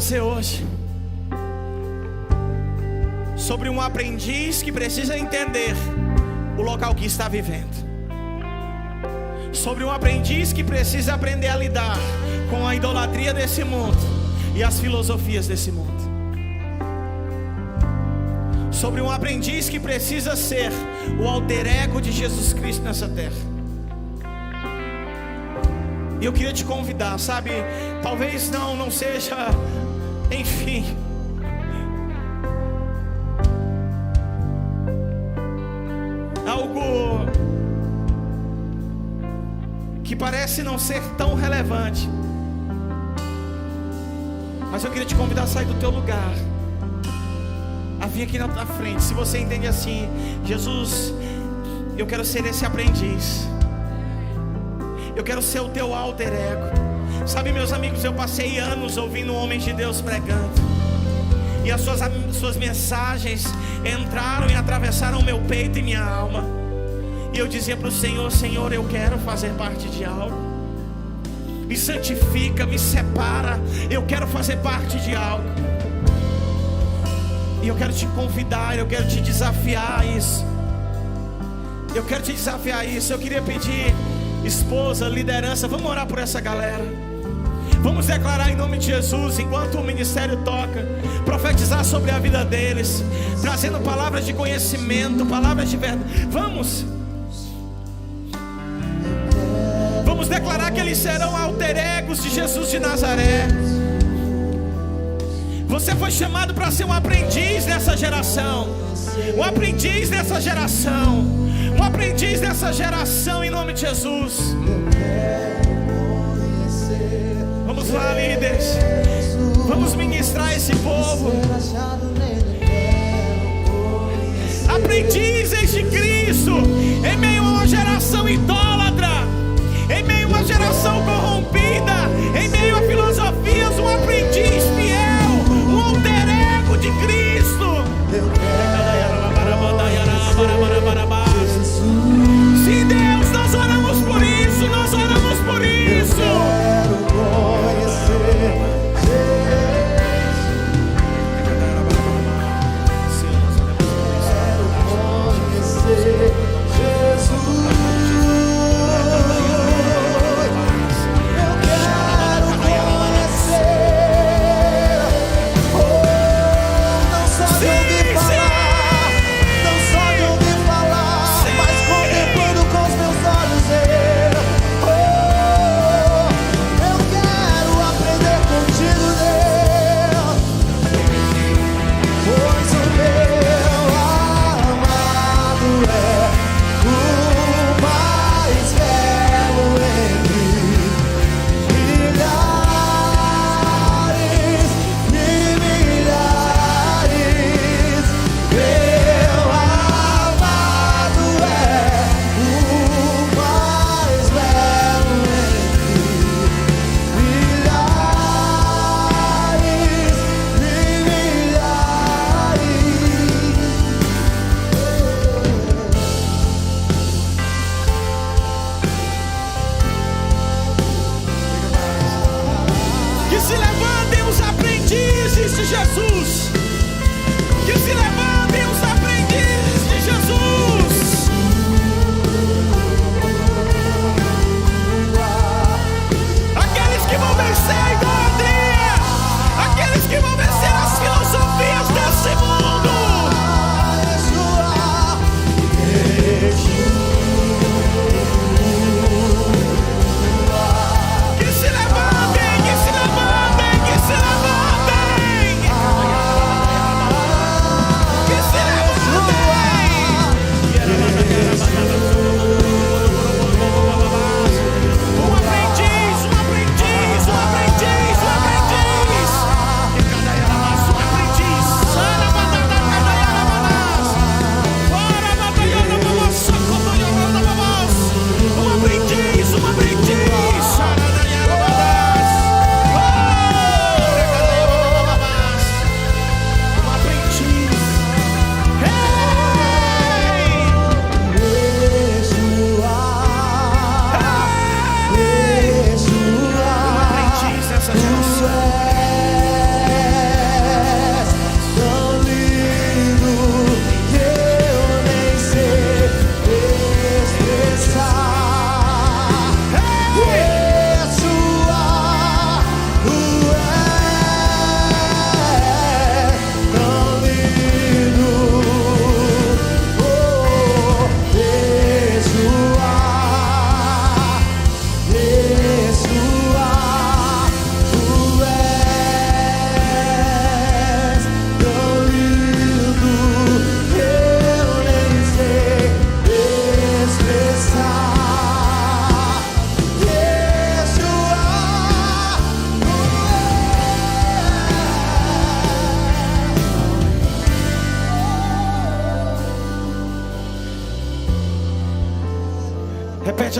você hoje sobre um aprendiz que precisa entender o local que está vivendo, sobre um aprendiz que precisa aprender a lidar com a idolatria desse mundo e as filosofias desse mundo, sobre um aprendiz que precisa ser o alter ego de Jesus Cristo nessa terra. E eu queria te convidar, sabe, talvez não seja, enfim, algo que parece não ser tão relevante, mas eu queria te convidar a sair do teu lugar, a vir aqui na tua frente. Se você entende assim: Jesus, eu quero ser esse aprendiz, eu quero ser o teu alter ego. Sabe, meus amigos, eu passei anos ouvindo homens de Deus pregando, e as suas mensagens entraram e atravessaram o meu peito e minha alma. E eu dizia para o Senhor: Senhor, eu quero fazer parte de algo. Me santifica, me separa. Eu quero fazer parte de algo. E eu quero te convidar, eu quero te desafiar a isso. Eu quero te desafiar a isso. Eu queria pedir, esposa, liderança, vamos orar por essa galera. Vamos declarar em nome de Jesus, enquanto o ministério toca, profetizar sobre a vida deles, trazendo palavras de conhecimento, palavras de verdade. Vamos declarar que eles serão alter egos de Jesus de Nazaré. Você foi chamado para ser um aprendiz nessa geração, um aprendiz nessa geração, um aprendiz nessa geração, em nome de Jesus. Vamos lá, líderes, vamos ministrar esse povo. Aprendizes de Cristo, em meio a uma geração idólatra, em meio a uma geração corrompida, em meio a filosofias, um aprendiz fiel, um alter ego de Cristo. Sim, Deus, nós oramos por isso, nós oramos por isso.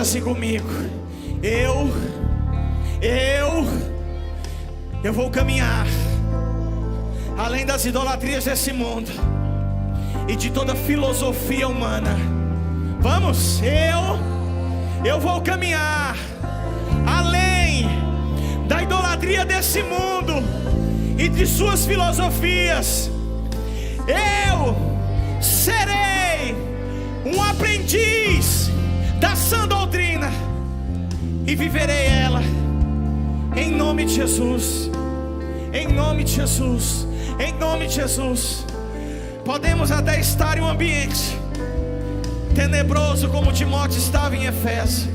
assim comigo: eu vou caminhar além das idolatrias desse mundo e de toda filosofia humana. Vamos, eu vou caminhar além da idolatria desse mundo e de suas filosofias. Eu serei um aprendiz da sã doutrina e viverei ela, em nome de Jesus, em nome de Jesus, em nome de Jesus. Podemos até estar em um ambiente tenebroso como Timóteo estava em Efésio,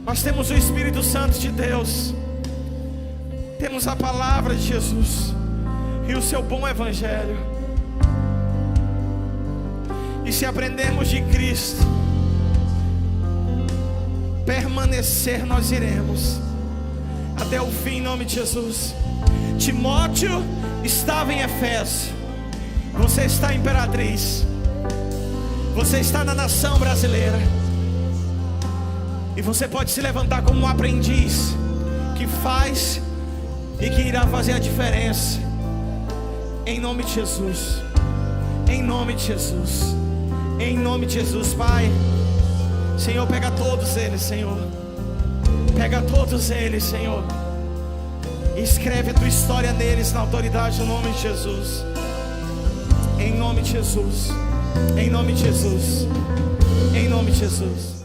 mas temos o Espírito Santo de Deus, temos a palavra de Jesus e o seu bom evangelho. E se aprendermos de Cristo, permanecer nós iremos até o fim, em nome de Jesus. Timóteo estava em Efésio, você está em Imperatriz, você está na nação brasileira, e você pode se levantar como um aprendiz que faz e que irá fazer a diferença, em nome de Jesus, em nome de Jesus, em nome de Jesus. Pai, Senhor, pega todos eles, Senhor, pega todos eles, Senhor, e escreve a tua história neles na autoridade, no nome de Jesus, em nome de Jesus, em nome de Jesus, em nome de Jesus.